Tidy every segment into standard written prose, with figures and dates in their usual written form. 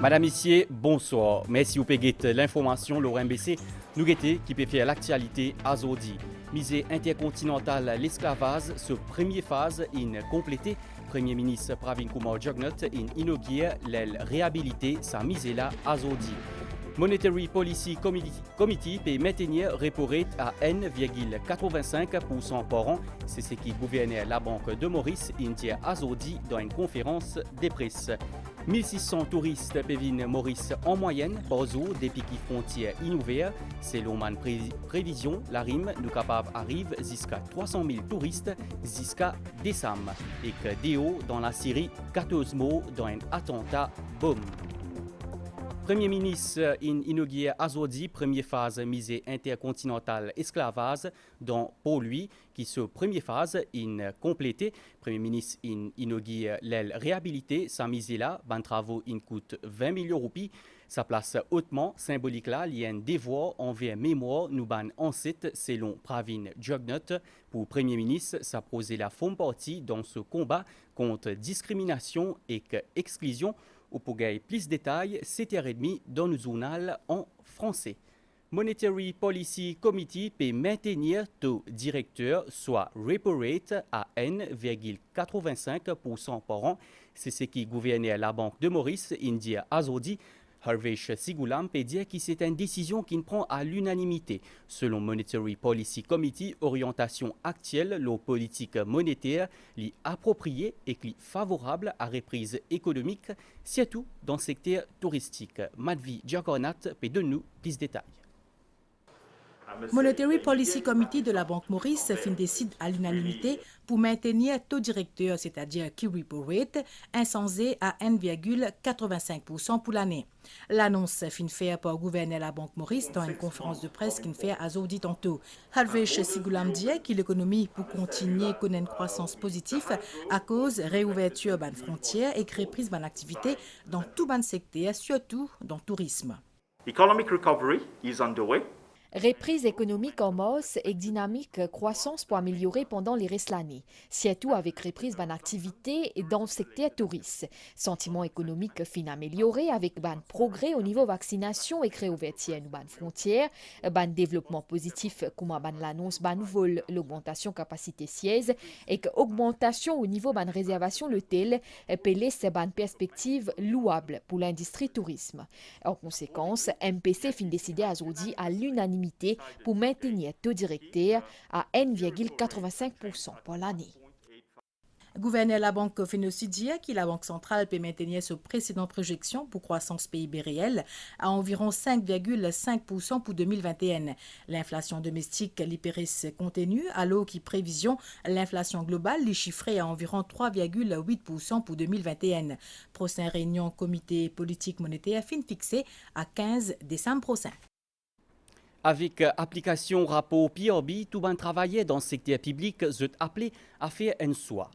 Madame, Messieurs, bonsoir. Merci vous payez l'information, Laurent BC. Nous guettez qui peut faire l'actualité à Zodi. Misée intercontinentale l'esclavage, ce première phase in complété. Premier ministre Pravin Kumar Jugnauth in inaugure l'aile réhabilité sa misée là à Zodi. Monetary Policy Committee peut maintenir repo rate à 1,85% par an. C'est ce qui gouvernait la Banque de Maurice India Azodi dans une conférence de presse. 1600 touristes peuvent Maurice en moyenne par jour depuis que frontières inouvertes. Selon ma prévision, la rime nous capable arrive jusqu'à 300 000 touristes jusqu'à décembre. Et que Déo dans la série 14 mots dans un attentat boom. Premier ministre inaugure Azodi, première phase misée intercontinentale esclavage, dont pour lui, qui se première phase complétée. Premier ministre inaugure l'aile réhabilité, sa misée là, ban travaux coûte 20 millions de roupies. Sa place hautement symbolique là, il y a un devoir envers mémoire, nous ban ensuite, selon Pravin Jugnauth. Pour Premier ministre, ça posait la forme partie dans ce combat contre discrimination et exclusion. Ou pour gagner plus de détails, 7h30 dans le journal en français. Monetary Policy Committee peut maintenir taux directeur, soit repo rate, à 1,85% par an. C'est ce qui gouvernait la Banque de Maurice, India Azodi. Harvesh Sigulam peut dire que c'est une décision qui ne prend à l'unanimité. Selon Monetary Policy Committee, orientation actuelle, la politique monétaire, est appropriée et qui favorable à reprise économique, surtout dans le secteur touristique. Madvi Djakonat peut donner nous plus de détails. Monetary Policy Committee de la Banque Maurice décide à l'unanimité pour maintenir taux directeur, c'est-à-dire key repo rate, insensé à 1,85% pour l'année. L'annonce fin faite par le gouverneur de la Banque Maurice dans une conférence de presse qu'il fait à Zodi tantôt. Harvesh Sigulam dit que l'économie peut continuer à connaître une croissance positive à cause de réouverture des frontières et reprise de l'activité dans tout le secteur, surtout dans le tourisme. Economic recovery is underway. Reprise économique en hausse et dynamique croissance pour améliorer pendant les restes de l'année, surtout avec reprise ban activité dans le secteur touriste. Sentiment économique fin amélioré avec ban progrès au niveau vaccination et réouverture de ban frontières, ban développement positif comme ban l'annonce ban vol l'augmentation capacité siège et augmentation au niveau ban réservation l'hôtel pelé ces ban perspective louable pour l'industrie tourisme. En conséquence, MPC fin décidé aujourd'hui à l'unanimité pour maintenir taux directeur à 1,85% pour l'année. Le gouverneur de la Banque fait aussi dire que la Banque centrale peut maintenir sa précédente projection pour croissance PIB réel à environ 5,5% pour 2021. L'inflation domestique l'hyperis contenue, alors que prévision l'inflation globale les chiffrée à environ 3,8% pour 2021. Prochaine réunion comité politique monétaire fin fixée à 15 décembre prochain. Avec application rapport PRB, tout le monde travaillait dans le secteur public, je appelé à faire un soit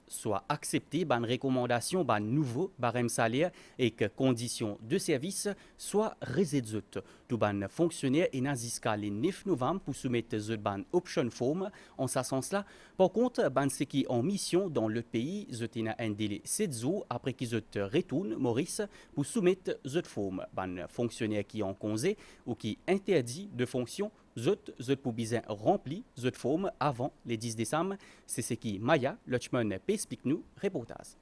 accepter une recommandation, un nouveau barème salaire et que conditions de service, soit résidus. Tout le monde fonctionnaire et jusqu'à le 9 novembre pour soumettre une option form en ce sens-là. Par contre, ceux qui en mission dans le pays, je un délai 7 jours après qu'ils retournent Maurice pour soumettre cette forme. Fonctionnaire qui en congé ou qui interdit de fonction, je pour bien remplir cette forme avant le 10 décembre. C'est ce qui Maya Lutchman explique nous reportage.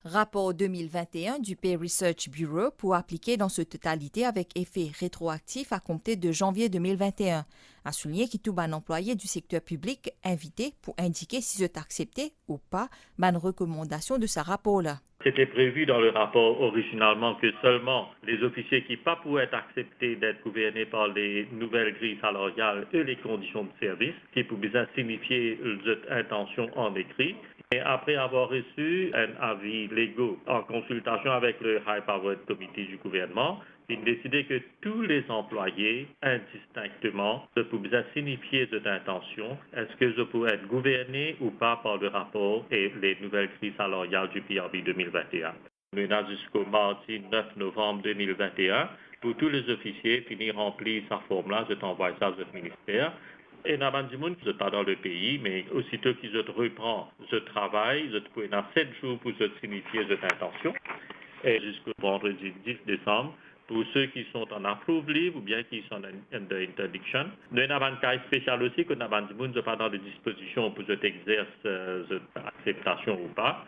Rapport 2021 du Pay Research Bureau pour appliquer dans sa totalité avec effet rétroactif à compter de janvier 2021. A souligné que tout ban employé du secteur public invité pour indiquer si c'est accepté ou pas ban recommandation de ce rapport-là. C'était prévu dans le rapport originalement que seulement les officiers qui pas pouvaient être acceptés d'être gouvernés par les nouvelles grilles salariales et les conditions de service, qui pouvaient signifier cette intention en écrit. Et après avoir reçu un avis légaux en consultation avec le High Powered Committee du gouvernement, il a décidé que tous les employés, indistinctement, pouvaient signifier cette intention. Est-ce que je pourrais être gouverné ou pas par le rapport et les nouvelles grilles salariales du PRB 2021. Nous avons jusqu'au mardi 9 novembre 2021 pour tous les officiers finir remplir sa forme-là, je t'envoie ça à votre ministère. Et dans du monde qui n'est pas dans le pays, mais aussitôt qu'ils reprend ce travail, je peux dans 7 jours pour signifier cette intention. et jusqu'au vendredi 10 décembre. Pour ceux qui sont en approved leave ou bien qui sont en interdiction. Nous avons un cas spécial aussi que nous avons pas dans les dispositions pour cette exerce acceptation ou pas.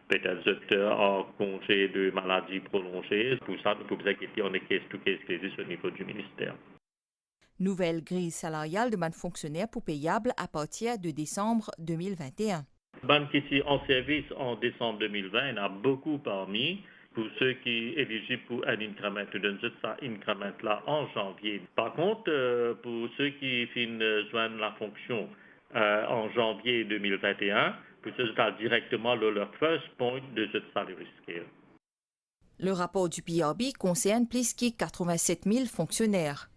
Peut-être en congé de maladie prolongée. Pour ça, nous pouvons inquiéter en case-to-case basis au niveau du ministère. Nouvelle grille salariale de ban fonctionnaires pour payables à partir de décembre 2021. Ban qui sont en service en décembre 2020, il y en a beaucoup parmi. Pour ceux qui sont éligibles pour un increment, nous donnons ça increment là en janvier. Par contre, pour ceux qui joignent la fonction en janvier 2021, pour ceux qui ont directement leur first point de ce salary scale. Le rapport du PRB concerne plus de 87 000 fonctionnaires.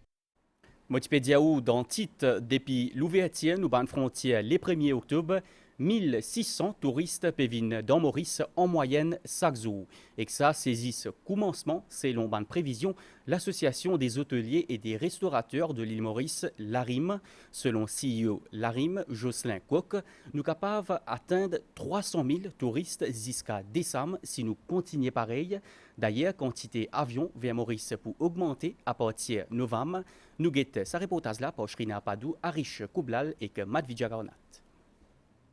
Motipédia ou dans titre depuis l'ouverture nous ban frontière les 1er octobre, 1600 touristes peuvent dans Maurice en moyenne chaque jour. Et que ça saisit ce commencement, selon ban prévision, l'association des hôteliers et des restaurateurs de l'île Maurice, l'ARIM. Selon CEO l'ARIM, Jocelyn Coq, nous capables d'atteindre 300 000 touristes jusqu'à décembre si nous continuons pareil. D'ailleurs, quantité avion vers Maurice pour augmenter à partir de novembre. Nous guettons sa reportage là pour Shrina Padou, Arish Koublal et que Matt Vijagarnat.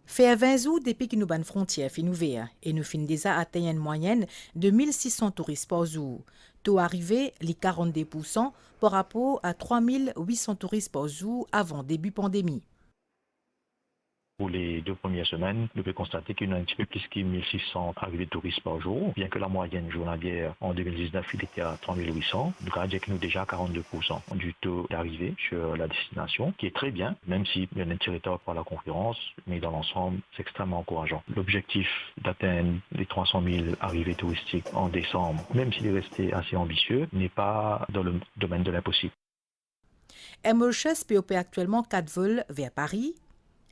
Fait 20 jours depuis que nous ban frontière fin ouvert et nous fin déjà atteindre une moyenne de 1600 touristes par jour. Taux arrivé les 42% par rapport à 3800 touristes par jour avant début pandémie. Pour les 2 premières semaines, nous pouvons constater qu'il y a un petit peu plus que 1600 arrivées de touristes par jour, bien que la moyenne journalière en 2019 il était à 3800. Nous avons dit que nous déjà 42% du taux d'arrivée sur la destination, qui est très bien, même s'il y a un territoire par la conférence, mais dans l'ensemble, c'est extrêmement encourageant. L'objectif d'atteindre les 300 000 arrivées touristiques en décembre, même s'il est resté assez ambitieux, n'est pas dans le domaine de l'impossible. Mauritius peut opérer actuellement 4 vols vers Paris,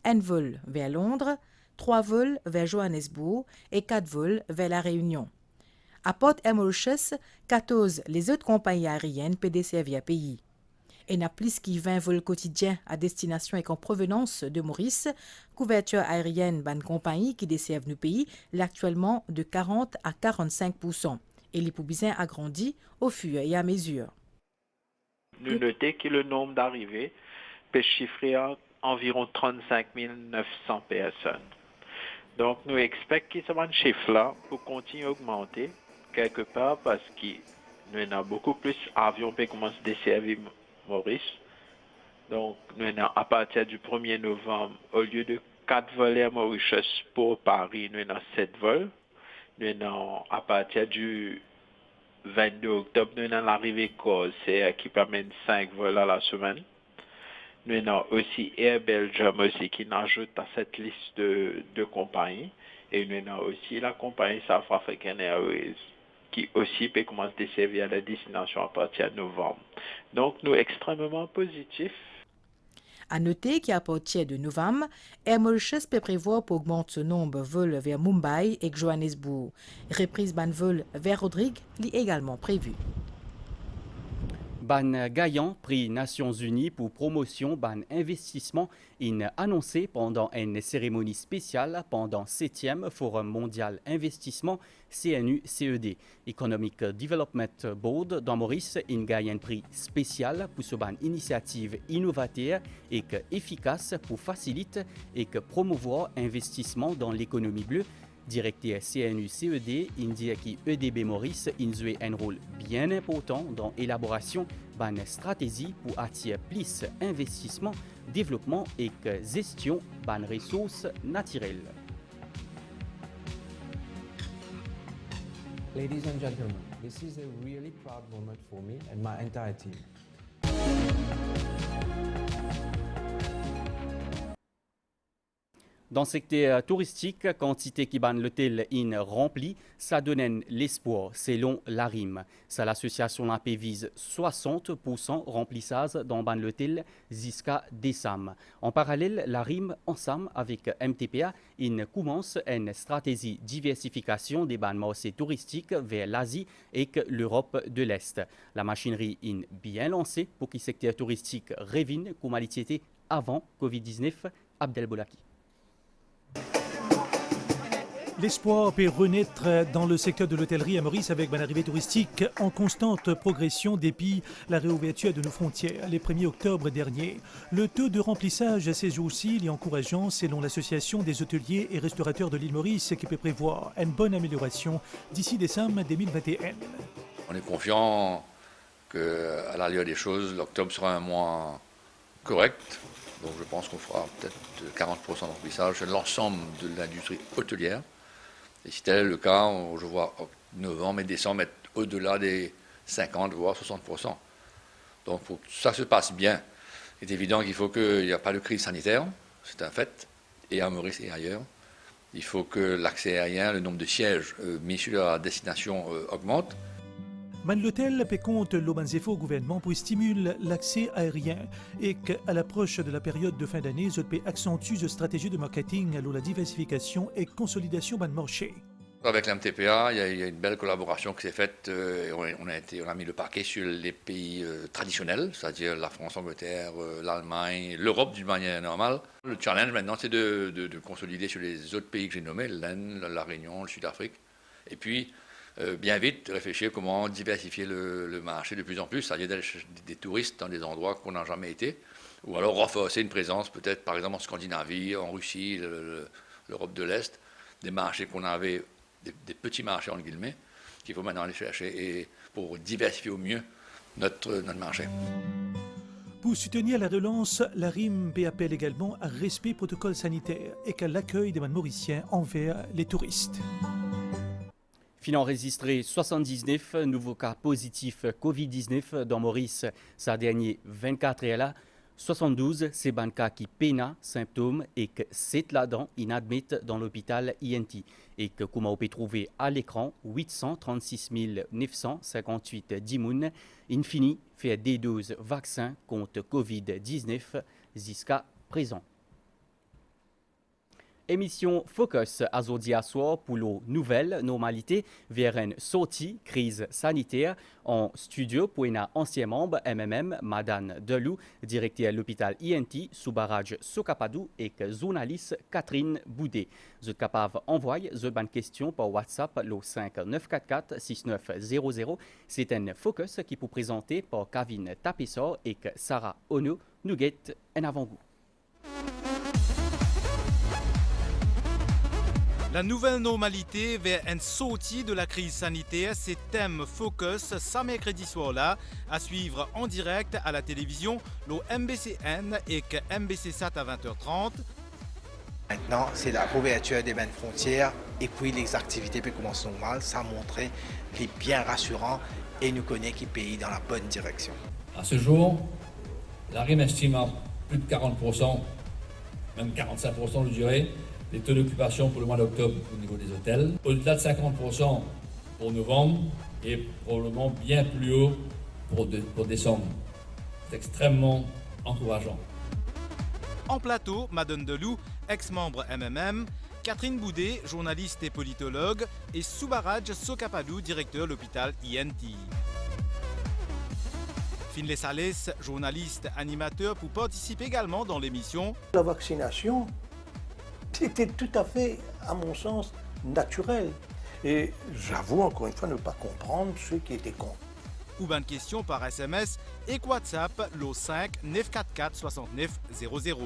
1 vol vers Londres, 3 vols vers Johannesburg et 4 vols vers La Réunion. À Port Mauritius, 14 les autres compagnies aériennes peuvent desservir le pays. Et n'a plus que 20 vols quotidiens à destination et en provenance de Maurice, couverture aérienne ban compagnie qui desservent le pays actuellement de 40 à 45%. Et les poubisins agrandit au fur et à mesure. Nous notons que le nombre d'arrivées peut chiffrer à environ 35 900 personnes. Donc, nous espérons que ce chiffre-là pour continuer à augmenter quelque part parce que nous avons beaucoup plus d'avions qui commencent à desservir Maurice. Donc, nous avons à partir du 1er novembre, au lieu de 4 vols à Mauritius pour Paris, nous avons 7 vols. Nous avons à partir du 22 octobre, nous avons l'arrivée Corsair qui permet 5 vols à la semaine. Nous avons aussi Air Belgium aussi qui ajoute à cette liste de compagnies. Et nous avons aussi la compagnie South African Airways qui aussi peut commencer à desservir à la destination à partir de novembre. Donc, nous sommes extrêmement positifs. À noter qu'à partir de novembre, Air Mauritius peut prévoir pour augmenter ce nombre de vols vers Mumbai et Johannesburg. Reprise ban vol vers Rodrigue est également prévue. Ban gagnant prix Nations Unies pour promotion ban investissement in annoncé pendant une cérémonie spéciale pendant 7e Forum mondial investissement CNU-CED. Economic Development Board dans Maurice in gagne un prix spécial pour ce ban initiative innovateur et efficace pour faciliter et promouvoir investissement dans l'économie bleue. Directeur CNU-CED, India qui EDB Maurice joue un rôle bien important dans l'élaboration d'une stratégie pour attirer plus d'investissement, développement et gestion des ressources naturelles. Ladies and gentlemen, this is a really proud moment for me and my entire team. Dans le secteur touristique, quantité qui ban l'hôtel in rempli, ça donne l'espoir, selon l'ARIM. Ça, l'association AP vise 60% remplissage dans ban l'hôtel jusqu'à décembre. En parallèle, l'ARIM, ensemble avec MTPA, commence une stratégie de diversification des ban marchés touristiques vers l'Asie et l'Europe de l'Est. La machinerie est bien lancée pour que le secteur touristique revienne comme il était avant Covid-19. Abdel Boulaki. L'espoir peut renaître dans le secteur de l'hôtellerie à Maurice avec une arrivée touristique en constante progression depuis la réouverture de nos frontières le 1er octobre dernier. Le taux de remplissage ces jours-ci est encourageant selon l'Association des hôteliers et restaurateurs de l'île Maurice qui peut prévoir une bonne amélioration d'ici décembre 2021. On est confiant qu'à l'allure des choses, l'octobre sera un mois correct. Donc je pense qu'on fera peut-être 40% de remplissage sur l'ensemble de l'industrie hôtelière. Et si tel est le cas, je vois novembre et décembre être au-delà des 50 voire 60%. Donc pour que ça se passe bien, il est évident qu'il faut qu'il n'y ait pas de crise sanitaire, c'est un fait, et à Maurice et ailleurs. Il faut que l'accès aérien, le nombre de sièges mis sur la destination augmente. L'hôtel peut compte l'Obanzefo au gouvernement pour stimuler l'accès aérien et qu'à l'approche de la période de fin d'année, il peut accentuer la stratégie de marketing à la diversification et consolidation du marché. Avec l'MTPA, il y a une belle collaboration qui s'est faite. On a mis le paquet sur les pays traditionnels, c'est-à-dire la France, l'Angleterre, l'Allemagne, l'Europe d'une manière normale. Le challenge maintenant, c'est de consolider sur les autres pays que j'ai nommés, l'Inde, la Réunion, le Sud-Afrique. Et puis, bien vite, réfléchir comment diversifier le marché de plus en plus, c'est-à-dire d'aller chercher des touristes dans des endroits qu'on n'a jamais été, ou alors renforcer une présence peut-être par exemple en Scandinavie, en Russie, l'Europe de l'Est, des marchés qu'on avait, des petits marchés entre guillemets, qu'il faut maintenant aller chercher et pour diversifier au mieux notre marché. Pour soutenir la relance, la RIM appelle également à respect protocole sanitaire et qu'à l'accueil des Mauriciens envers les touristes. Fin enregistré 79 nouveaux cas positifs COVID-19 dans Maurice. Sa dernière 24 heures là, 72 c'est ban cas qui peinent symptômes et que 7 là-dedans inadmettent dans l'hôpital INT. Et que comme on peut trouver à l'écran, 836 958 dimoun, infini fait des doses vaccins contre COVID-19 jusqu'à présent. Émission Focus aujourd'hui à soir pour la nouvelle normalité vers une sortie crise sanitaire en studio pour un ancien membre MMM, Madame Delou, directeur de l'hôpital INT sous barrage Sokapadou et journaliste Catherine Boudet. Vous êtes capable d'envoyer une question par WhatsApp le 5944 6900. C'est un Focus qui peut présenter par Kevin Tapissor et Sarah Ono. Nous guette un avant-goût. La nouvelle normalité vers une sortie de la crise sanitaire, c'est thème Focus, ce mercredi soir-là, à suivre en direct à la télévision, le MBCN et MBC-SAT à 20h30. Maintenant, c'est la réouverture des frontières et puis les activités peuvent commencer normales. Ça a montré qu'il est bien rassurant et nous connaît qu'il paye dans la bonne direction. À ce jour, la RIM estime à plus de 40%, même 45% je dirais, les taux d'occupation pour le mois d'octobre au niveau des hôtels, au-delà de 50% pour novembre et probablement bien plus haut pour décembre. C'est extrêmement encourageant. En plateau, Madone Delou, ex-membre MMM, Catherine Boudet, journaliste et politologue, et Soubaraj Sokapadou, directeur de l'hôpital INT. Finlay Salès, journaliste, animateur, pour participer également dans l'émission. La vaccination, c'était tout à fait, à mon sens, naturel. Et j'avoue encore une fois ne pas comprendre ceux qui étaient contre. Ou bien de questions par SMS et WhatsApp le 5 944 69 00.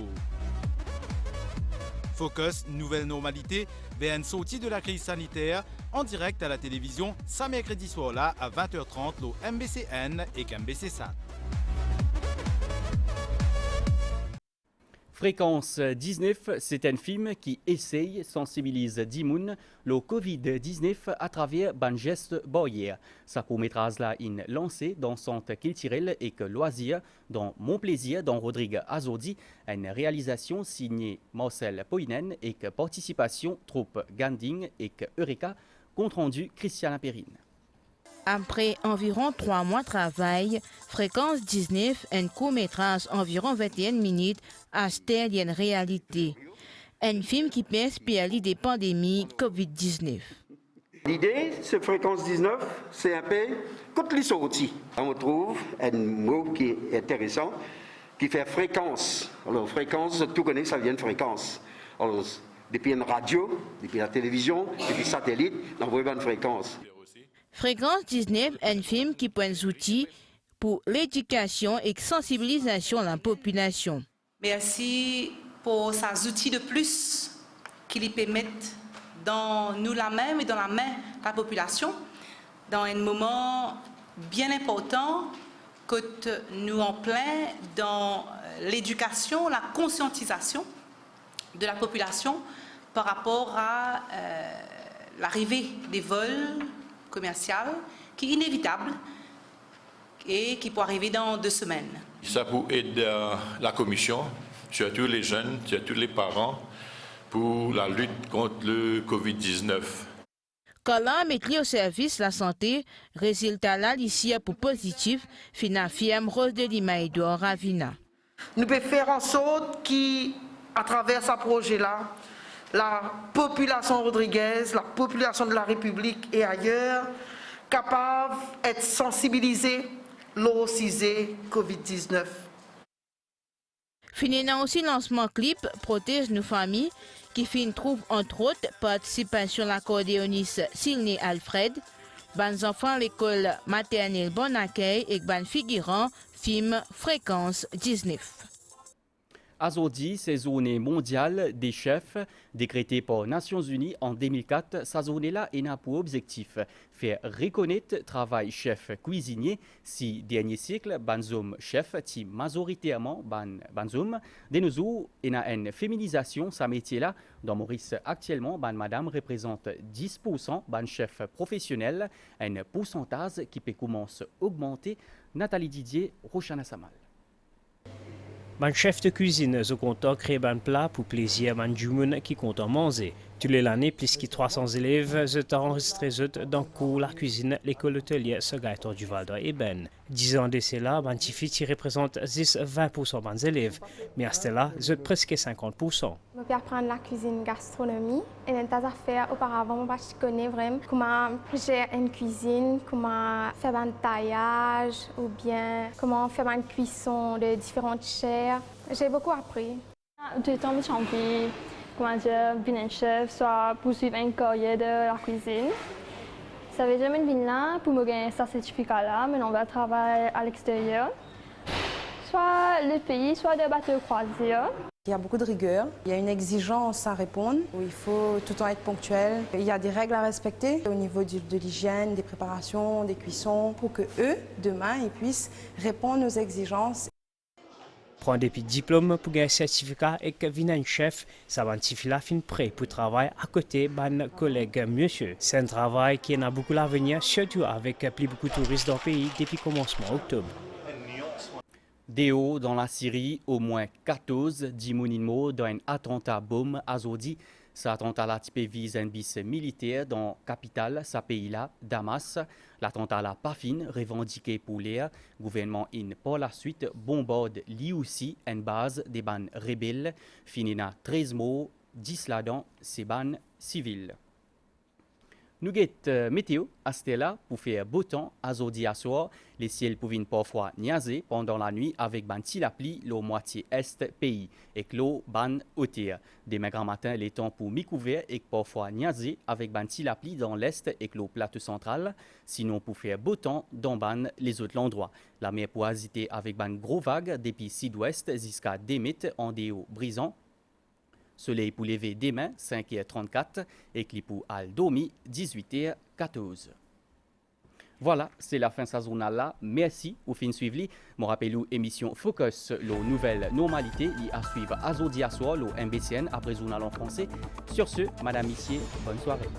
Focus, nouvelle normalité, vers une sortie de la crise sanitaire en direct à la télévision, ce mercredi soir là à 20h30 le MBCN et MBC-SAT. Fréquence 19, c'est un film qui essaye de sensibiliser Dimoun le Covid-19 à travers un geste barrière. Sa court-métrage là est lancé dans Centre culturel et que loisir dans Mon Plaisir dans Rodrigue Azodi, une réalisation signée Marcel Poinen et que participation troupe Ganding et que Eureka, compte rendu Christian Perrine. Après environ 3 mois de travail, Fréquence 19, un court-métrage environ 21 minutes, a une réalité. Un film qui peut inspirer des pandémies COVID-19. L'idée, c'est Fréquence 19, c'est un peu quand les sorties. On trouve un mot qui est intéressant, qui fait fréquence. Alors, fréquence, tout connaît, ça vient de fréquence. Alors, depuis une radio, depuis la télévision, depuis satellite, d'envoyer bonne fréquence. Fréquence 19 est un film qui prend des outils pour l'éducation et sensibilisation de la population. Merci pour ces outils de plus qui lui permettent dans nous la même et dans la main de la population, dans un moment bien important que nous en plein dans l'éducation, la conscientisation de la population par rapport à l'arrivée des vols commerciaux qui est inévitable et qui peut arriver dans 2 semaines. Ça pour aider la commission, surtout les jeunes, surtout les parents, pour la lutte contre le Covid-19. Quand l'on met au service la santé, résultat là, ici pour positif, affirme Rose de Lima Edouard Ravina. Nous pouvons faire en sorte qu'à travers ce projet-là, la population rodriguaise, la population de la République et ailleurs, capable d'être sensibilisée, l'ocisée Covid-19. Finissant aussi lancement clip Protège nos familles, qui trouve entre autres participation de l'accordéoniste Sylney Alfred, ban enfants l'école maternelle Bon Accueil et ban figurant film Fréquence 19. Aujourd'hui, c'est journée mondiale des chefs décrétée par les Nations Unies en 2004. Cette journée-là a pour objectif faire reconnaître le travail chef cuisinier si dernier siècle, banzom chef qui majoritairement banzom. De nos jours, il y a une féminisation de ce métier-là. Dans Maurice, actuellement, madame représente 10% ban chef professionnel, un pourcentage qui peut commencer à augmenter. Nathalie Didier, Rochana Samal. Mon chef de cuisine se compte créer un plat pour plaisir man du monde qui compte en manger. Tous les années, plus de 300 élèves sont enregistrés dans le cours la cuisine l'école hôtelière Segaïtor du Val d'Or et Ben. 10 ans de cela, ban Tifi qui représente 10-20% des élèves, mais à ce là, c'est presque 50%. Je peux apprendre la cuisine gastronomie et dans tas affaires auparavant, je connais vraiment comment gérer une cuisine, comment faire un taillage ou bien comment faire une cuisson de différentes chairs. J'ai beaucoup appris. Tout le temps, j'ai envie, comment dire, devenir chef, soit poursuivre une carrière de la cuisine. Ça veut jamais venir là pour me gagner ce certificat-là, mais on va travailler à l'extérieur, soit le pays, soit des bateaux croisières. Il y a beaucoup de rigueur, il y a une exigence à répondre, où il faut tout le temps être ponctuel. Il y a des règles à respecter au niveau de l'hygiène, des préparations, des cuissons, pour que eux, demain, ils puissent répondre aux exigences. Prendre des petits diplômes pour gagner un certificat et que venir un chef, ça va la fin prêt pour travailler à côté de mon collègue monsieur. C'est un travail qui en a beaucoup l'avenir, surtout avec plus beaucoup de touristes dans le pays depuis le commencement octobre. Déo dans la Syrie, au moins 14 dimoninmo dans un attentat bombe à Zodi. Cet attentat-là vise un bis militaire dans la capitale, ce pays-là, Damas. L'attentat-là, pas fin, revendiqué pour l'air. Le gouvernement in par la suite bombarde lui aussi une base des bandes rebelles. Finina 13 mots, 10 là-dedans, c'est bandes civiles. Nous guettons météo à Stella pour faire beau temps à Zodi à soir. Les ciels pouvaient parfois niaiser pendant la nuit avec ban tilapli l'eau moitié est pays et l'eau ban hauteur. Demain grand matin, les temps pour mi-couvert et parfois niaiser avec ban tilapli dans l'est et l'eau plateau central. Sinon pour faire beau temps dans ban les autres endroits. La mer pour hésiter avec ban gros vagues depuis sud-ouest jusqu'à Demit en déo brisant. Soleil pour lever demain, 5h34, et clipou al domi, 18h14. Voilà, c'est la fin de ce journal-là. Merci au fin suivi. Je rappelle l'émission Focus, la nouvelle normalité, qui à suivre à Zodi à soir, le MBCN, après journal en français. Sur ce, madame, messieurs, bonne soirée.